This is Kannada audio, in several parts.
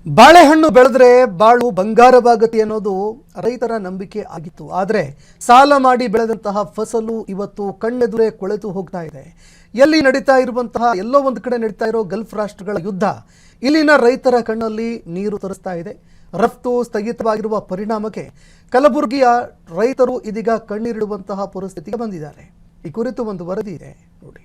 ಬಾಳೆಹಣ್ಣು ಬೆಳೆದ್ರೆ ಬಾಳು ಬಂಗಾರವಾಗುತ್ತೆ ಅನ್ನೋದು ರೈತರ ನಂಬಿಕೆ ಆಗಿತ್ತು. ಆದರೆ ಸಾಲ ಮಾಡಿ ಬೆಳೆದಂತಹ ಫಸಲು ಇವತ್ತು ಕಣ್ಣೆದುರೇ ಕೊಳೆತು ಹೋಗ್ತಾ ಇದೆ. ಎಲ್ಲೋ ಒಂದು ಕಡೆ ನಡೀತಾ ಇರೋ ಗಲ್ಫ್ ರಾಷ್ಟ್ರಗಳ ಯುದ್ಧ ಇಲ್ಲಿನ ರೈತರ ಕಣ್ಣಲ್ಲಿ ನೀರು ತರಿಸ್ತಾ ಇದೆ. ರಫ್ತು ಸ್ಥಗಿತವಾಗಿರುವ ಪರಿಣಾಮಕ್ಕೆ ಕಲಬುರಗಿಯ ರೈತರು ಇದೀಗ ಕಣ್ಣೀರಿಡುವಂತಹ ಪರಿಸ್ಥಿತಿಗೆ ಬಂದಿದ್ದಾರೆ. ಈ ಕುರಿತು ಒಂದು ವರದಿ ಇದೆ ನೋಡಿ.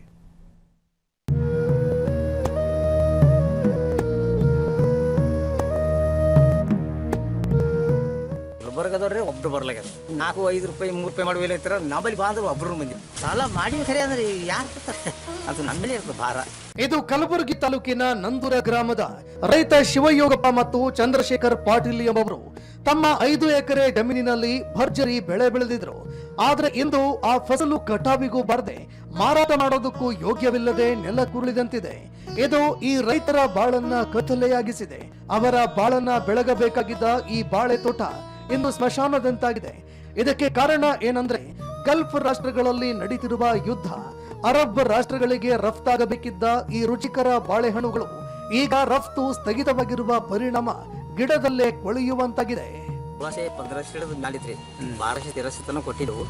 ಗುಲ್ಬರ್ಗದವ್ರೆ ಒಬ್ರು ಬರ್ಲಾಗ್ಯಾರ. 4-5 ರೂಪಾಯಿ 3 ರೂಪಾಯಿ ಮಾಡಿ ಒಯ್ಲೈತಾರ. ನಮ್ಮಲ್ಲಿ ಬಾಂದ್ರೆ ಒಬ್ರು ಮಂದಿ ಸಾಲ ಮಾಡಿ ಖರೆ ಅಂದ್ರೆ ಯಾರು ಕೊಡ್ತಾರೆ? ಅದು ನಮ್ಮಲ್ಲಿ ಇರ್ತದೆ ಭಾರ. ಇದು ಕಲಬುರಗಿ ತಾಲೂಕಿನ ನಂದೂರ ಗ್ರಾಮದ ರೈತ ಶಿವಯೋಗಪ್ಪ ಮತ್ತು ಚಂದ್ರಶೇಖರ್ ಪಾಟೀಲ್ ಎಂಬವರು ತಮ್ಮ 5 ಎಕರೆ ಜಮೀನಿನಲ್ಲಿ ಭರ್ಜರಿ ಬೆಳೆ ಬೆಳೆದಿದ್ರು. ಆದ್ರೆ ಇಂದು ಆ ಫಸಲು ಕಟಾವಿಗೂ ಬರದೆ ಮಾರಾಟ ಮಾಡೋದಕ್ಕೂ ಯೋಗ್ಯವಿಲ್ಲದೆ ನೆಲ ಕುರುಳಿದಂತಿದೆ. ಇದು ಈ ರೈತರ ಬಾಳನ್ನ ಕತ್ತಲೆಯಾಗಿಸಿದೆ. ಅವರ ಬಾಳನ್ನ ಬೆಳಗಬೇಕಾಗಿದ್ದ ಈ ಬಾಳೆ ತೋಟ ಇಂದು ಸ್ಮಶಾನದಂತಾಗಿದೆ. ಇದಕ್ಕೆ ಕಾರಣ ಏನಂದ್ರೆ ಗಲ್ಫ್ ರಾಷ್ಟ್ರಗಳಲ್ಲಿ ನಡೀತಿರುವ ಯುದ್ಧ. ಅರಬ್ ರಾಷ್ಟ್ರಗಳಿಗೆ ರಫ್ತಾಗಬೇಕಿದ್ದ ಈ ರುಚಿಕರ ಬಾಳೆಹಣ್ಣುಗಳು ಈಗ ರಫ್ತು ಸ್ಥಗಿತವಾಗಿರುವ ಪರಿಣಾಮ ಗಿಡದಲ್ಲೇ ಕೊಳೆಯುವಂತಾಗಿದೆ. 1500 ಮಾಡಿದ್ರಿ 1213 ತನಕ ಕೊಟ್ಟಿದ್ದೆವು.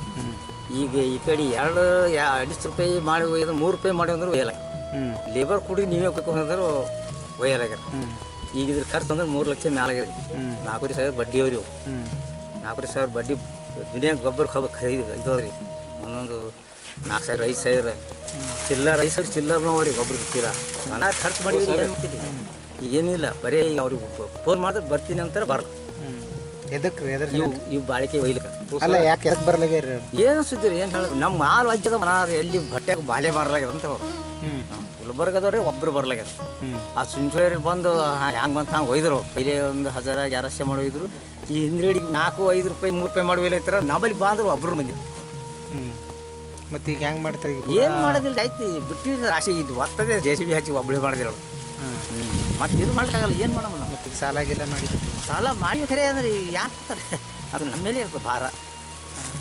ಈಗ ಈ ಕಡೆ 2-2.5 ರೂಪಾಯಿ ಮಾಡಿ ಒಯ್ದು 3 ರೂಪಾಯಿ ಮಾಡಿ ಅಂದ್ರೆ ಒಯ್ಯಲ್ಲ. ಲೇಬರ್ ಕೂಡಿ ನೀವೇ ಹೋಗಿದ್ರೆ ಒಯ್ಯಲಾಗ್ಯಾರ. ಈಗ ಇದ್ರ ಖರ್ಚು ಅಂದ್ರೆ 3 ಲಕ್ಷ ಮ್ಯಾಲಾಗ್ಯದ. 4,000 ಬಡ್ಡಿ ಅವ್ರಿ. 4,000 ಬಡ್ಡಿ ದುನಿಯಾ ಗೊಬ್ಬರ ಖರೀದ್ರಿ. ಒಂದೊಂದು 4,000 5,000 ಚಿಲ್ಲರ್ ನೋಡ್ರಿ ಗೊಬ್ಬರ ಚೀಲ. ಮನ ಖರ್ಚು ಮಾಡಿ ಈಗೇನಿಲ್ಲ, ಬರೀ ಈಗ ಅವ್ರಿಗೆ ಫೋನ್ ಮಾಡಿದ್ರೆ ಬರ್ತೀನಿ ಅಂತಾರೆ ಬರಲ್ಲ. ಇವು ಬಾಳಿಕೆ ಒಯ್ಲಿಕ್ಕೆ ಏನು ಸುದ್ದಿ ಏನು ಹೇಳೋದು? ನಮ್ಮ ಮಾಲ್ ಹಚ್ಚದ ಮನ ಎಲ್ಲಿ ಬಟ್ಟೆಗೆ ಬಾಳೆ ಮಾರಲಾಗ್ಯದ ಅಂತ ಗುಲ್ಬರ್ಗದವ್ರೆ ಒಬ್ರು ಬರ್ಲಾಗ್ಯಾರ. ಆ ಸುಂಚೋರಿ ಬಂದು ಹ್ಯಾಂಗೆ ಬಂತ ಹಂಗೆ ಒಯ್ದರು. ಇಲ್ಲಿ ಒಂದು 1000-1200 ಮಾಡಿ ಒಯ್ದ್ರು. ಈ ಹಿಂದ್ಗಡೆ 4-5 ರೂಪಾಯಿ 3 ರೂಪಾಯಿ ಮಾಡಿ ಒಯ್ಲೈತಾರ. ನಮ್ಮಲ್ಲಿ ಬಾಂದ್ರೆ ಒಬ್ರು ಮಂದಿ ಮತ್ತೆ ಈಗ ಹೆಂಗೆ ಮಾಡ್ತಾರೆ? ಏನು ಮಾಡೋದಿಲ್ಲ, ಆಯ್ತು ಬಿಟ್ಟಿದ್ರೆ ರಾಶಿ ಇದು ಒತ್ತದೇ JCB ಹಚ್ಚಿ ಒಬ್ಬಳೆ ಮಾಡಿದ್ರು. ಮತ್ತೆ ಇದು ಮಾಡೋಕ್ಕಾಗಲ್ಲ, ಏನು ಮಾಡೋಣ? ಮತ್ತೆ ಸಾಲ ಗಿಲ್ಲ ಮಾಡಿ ಸಾಲ ಮಾಡಿ ಖರೆ ಅಂದ್ರೆ ಯಾರು ಕೊಡ್ತಾರೆ? ಅದು ನಮ್ಮ ಮೇಲೆ ಇರ್ತದೆ ಭಾರ.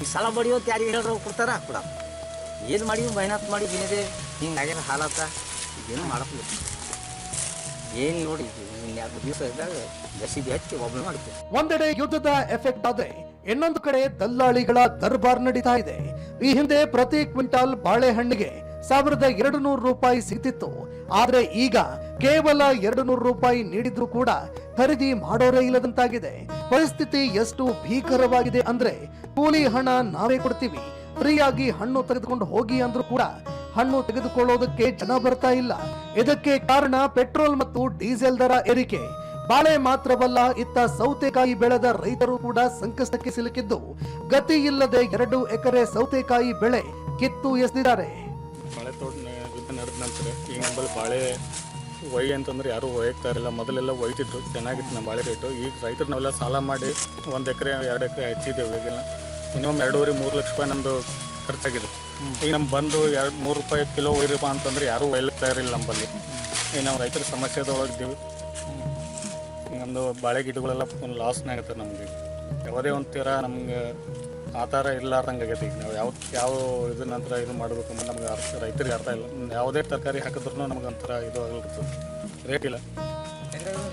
ಈ ಸಾಲ ಬಡಿಯೋದು ಯಾರಿಗೆ ಹೇಳ್ರು ಕೊಡ್ತಾರ ಕೊಡ. ಏನು ಮಾಡಿ ಮೆಹನತ್ ಮಾಡಿ ದಿನದೇ ಹಿಂಗಾಗ್ಯಾರ ಹಾಲತ್ತ. ಏನು ಮಾಡಕ್ಕೆ ಏನು ನೋಡಿ 2 ದಿವಸ ಇದ್ದಾಗ JCB ಹಚ್ಚಿ ಒಬ್ಬಳೆ ಮಾಡ್ತೀವಿ. ಒಂದೆಡೆ ಯುದ್ಧದ ಎಫೆಕ್ಟ್ ಆದ್ರೆ ಇನ್ನೊಂದು ಕಡೆ ದಲ್ಲಾಳಿಗಳ ದರ್ಬಾರ್ ನಡೀತಾ ಇದೆ. ಈ ಹಿಂದೆ ಪ್ರತಿ ಕ್ವಿಂಟಾಲ್ ಬಾಳೆಹಣ್ಣಿಗೆ 1,200 ರೂಪಾಯಿ ಸಿಗ್ತಿತ್ತು. ಆದ್ರೆ ಈಗ ಕೇವಲ 200 ರೂಪಾಯಿ ನೀಡಿದ್ರು ಕೂಡ ಖರೀದಿ ಮಾಡೋರೇ ಇಲ್ಲದಂತಾಗಿದೆ. ಪರಿಸ್ಥಿತಿ ಎಷ್ಟು ಭೀಕರವಾಗಿದೆ ಅಂದ್ರೆ ಕೂಲಿ ಹಣ ನಾವೇ ಕೊಡ್ತೀವಿ, ಫ್ರೀಯಾಗಿ ಹಣ್ಣು ತೆಗೆದುಕೊಂಡು ಹೋಗಿ ಅಂದ್ರೂ ಕೂಡ ಹಣ್ಣು ತೆಗೆದುಕೊಳ್ಳೋದಕ್ಕೆ ಜನ ಬರ್ತಾ ಇಲ್ಲ. ಇದಕ್ಕೆ ಕಾರಣ ಪೆಟ್ರೋಲ್ ಮತ್ತು ಡೀಸೆಲ್ ದರ ಏರಿಕೆ. ಬಾಳೆ ಮಾತ್ರವಲ್ಲ, ಇತ್ತ ಸೌತೆಕಾಯಿ ಬೆಳೆದ ರೈತರು ಕೂಡ ಸಂಕಷ್ಟಕ್ಕೆ ಸಿಲುಕಿದ್ದು ಗತಿ ಇಲ್ಲದೆ 2 ಎಕರೆ ಸೌತೆಕಾಯಿ ಬೆಳೆ ಕಿತ್ತು ಎಸೆದಿದ್ದಾರೆ. ಬಾಳೆ ತೋಟ ನಡೆದ ನಂತರ ಈಗ ನಮ್ಮಲ್ಲಿ ಬಾಳೆ ಒಯ್ ಅಂತಂದ್ರೆ ಯಾರು ಒಯ್ತಾ ಇರಲಿಲ್ಲ. ಮೊದಲೆಲ್ಲ ಒಯ್ತಿದ್ರು, ಚೆನ್ನಾಗಿತ್ತು ನಮ್ಮ ಬಾಳೆ ರೇಟು. ಈಗ ರೈತರು ನಾವೆಲ್ಲ ಸಾಲ ಮಾಡಿ 1 ಎಕರೆ 2 ಎಕರೆ ಹಚ್ಚಿದ್ದೇವೆ. ಈಗೆಲ್ಲ ಮಿನಿಮಮ್ 2.5-3 ಲಕ್ಷ ರೂಪಾಯಿ ನಮ್ಮದು ಖರ್ಚಾಗಿದೆ. ಈಗ ನಮ್ಗೆ ಬಂದು 2-3 ರೂಪಾಯಿ ಕಿಲೋ ಒಯ್ಯಪ್ಪ ಅಂತಂದ್ರೆ ಯಾರೂ ಒಯ್ಲಿಕ್ತಾ ಇರಲಿಲ್ಲ ನಮ್ಮಲ್ಲಿ. ಈಗ ನಾವು ರೈತರ ಸಮಸ್ಯೆದೊಳಗಿದ್ದೀವಿ. ನಮ್ಮದು ಬಾಳೆ ಗಿಡಗಳೆಲ್ಲ ಲಾಸ್ನೇ ಆಗುತ್ತೆ ನಮಗೆ. ಯಾವುದೇ ಒಂಥರ ನಮ್ಗೆ ಆ ಥರ ಇರಲಾರ್ದಂಗೆ ಆಗೈತೆ. ಈಗ ನಾವು ಯಾವ ಇದು ನಂತರ ಇದು ಮಾಡಬೇಕು ಅಂತ ನಮ್ಗೆ ರೈತರಿಗೆ ಅರ್ಥ ಇಲ್ಲ. ಯಾವುದೇ ತರಕಾರಿ ಹಾಕಿದ್ರು ನಮ್ಗೆ ಒಂಥರ ಇದು ಆಗಿರ್ತದೆ, ರೇಟ್ ಇಲ್ಲ.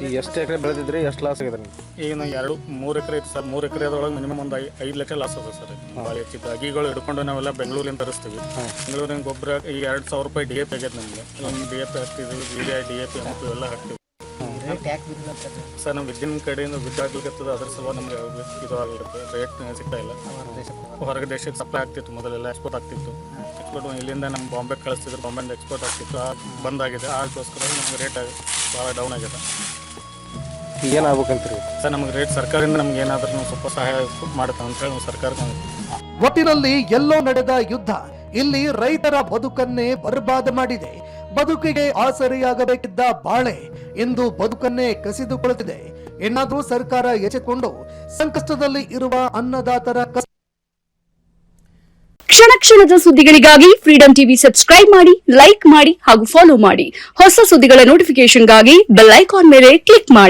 ಈಗ ಎಷ್ಟು ಎಕರೆ ಬೆಳೆದಿದ್ರಿ, ಎಷ್ಟು ಲಾಸ್ ಆಗಿದೆ? ಈಗ ನಾವು 3 ಎಕರೆ ಇತ್ತು ಸರ್. 3 ಎಕರೆ ಅದರೊಳಗೆ ಮಿನಿಮಮ್ ಒಂದು 5 ಲಕ್ಷ ಲಾಸ್ ಆಗುತ್ತೆ ಸರ್. ಬಾಳೆ ಹೆಚ್ಚಿದ್ದು ಅಗಿಗಳು ಹಿಡ್ಕೊಂಡು ನಾವೆಲ್ಲ ಬೆಂಗಳೂರಿಂದ ತರಿಸ್ತೀವಿ. ಬೆಂಗಳೂರಿನ ಗೊಬ್ಬರ ಈಗ 2,000 ರೂಪಾಯಿ DAP ಆಗೈತೆ ನಮಗೆ. DAP ಹಾಕ್ತಿದ್ವಿ, DAP MP ಎಲ್ಲ ಹಾಕ್ತೀವಿ ಸರ್. ನಮ್ಮ ವಿದ್ಯುನ್ ಕಡೆಯಿಂದ ವಿದ್ಯುತ್ ಆಗ್ಲಿಕ್ಕೆ ಅದ್ರ ಸಲುವಾಗಿ ನಮಗೆ ಇದು ಆಗಿರುತ್ತೆ, ರೇಟ್ ಸಿಗ್ತಾ ಇಲ್ಲ. ಹೊರಗೆ ದೇಶಕ್ಕೆ ಸಪ್ಲೈ ಆಗ್ತಿತ್ತು, ಮೊದಲೆಲ್ಲ ಎಕ್ಸ್ಪೋರ್ಟ್ ಆಗ್ತಿತ್ತು. ಎಕ್ಸ್ಪೋರ್ಟ್ ಇಲ್ಲಿಂದ ನಮ್ಮ ಬಾಂಬೆ ಕಳಿಸ್ತಿದ್ರು, ಬಾಂಬೆಯಿಂದ ಎಕ್ಸ್ಪೋರ್ಟ್ ಆಗ್ತಿತ್ತು. ಬಂದಾಗಿದೆ. ಅದಕ್ಕೋಸ್ಕರ ನಮ್ಗೆ ರೇಟ್ ಭಾಳ ಡೌನ್ ಆಗಿದೆ. ಏನಾಗ್ಬೇಕಂತೀರಿ ಸರ್? ನಮಗೆ ರೇಟ್ ಸರ್ಕಾರದಿಂದ ನಮ್ಗೆ ಏನಾದ್ರೂ ಸ್ವಲ್ಪ ಸಹಾಯ ಮಾಡುತ್ತೆ ಅಂತ ಹೇಳಿ ಸರ್ಕಾರ. ಒಟ್ಟಿನಲ್ಲಿ ಎಲ್ಲೋ ನಡೆದ ಯುದ್ಧ ಇಲ್ಲಿ ರೈತರ ಬದುಕನ್ನೇ ಬರ್ಬಾದ್ ಮಾಡಿದೆ. ಬದುಕಿಗೆ ಆಸರೆಯಾಗಬೇಕಿದ್ದ ಬಾಳೆ ಇಂದು ಬದುಕನ್ನೇ ಕಸಿದುಕೊಳ್ಳುತ್ತಿದೆ. ಏನಾದ್ರೂ ಸರ್ಕಾರ ಎಚ್ಚೆತ್ತುಕೊಂಡು ಸಂಕಷ್ಟದಲ್ಲಿ ಇರುವ ಅನ್ನದಾತರ ಕ್ಷಣ ಕ್ಷಣದ ಸುದ್ದಿಗಳಿಗಾಗಿ ಫ್ರೀಡಂ ಟಿವಿ ಸಬ್ಸ್ಕ್ರೈಬ್ ಮಾಡಿ, ಲೈಕ್ ಮಾಡಿ ಹಾಗೂ ಫಾಲೋ ಮಾಡಿ. ಹೊಸ ಸುದ್ದಿಗಳ ನೋಟಿಫಿಕೇಶನ್ಗಾಗಿ ಬೆಲ್ ಐಕಾನ್ ಮೇಲೆ ಕ್ಲಿಕ್ ಮಾಡಿ.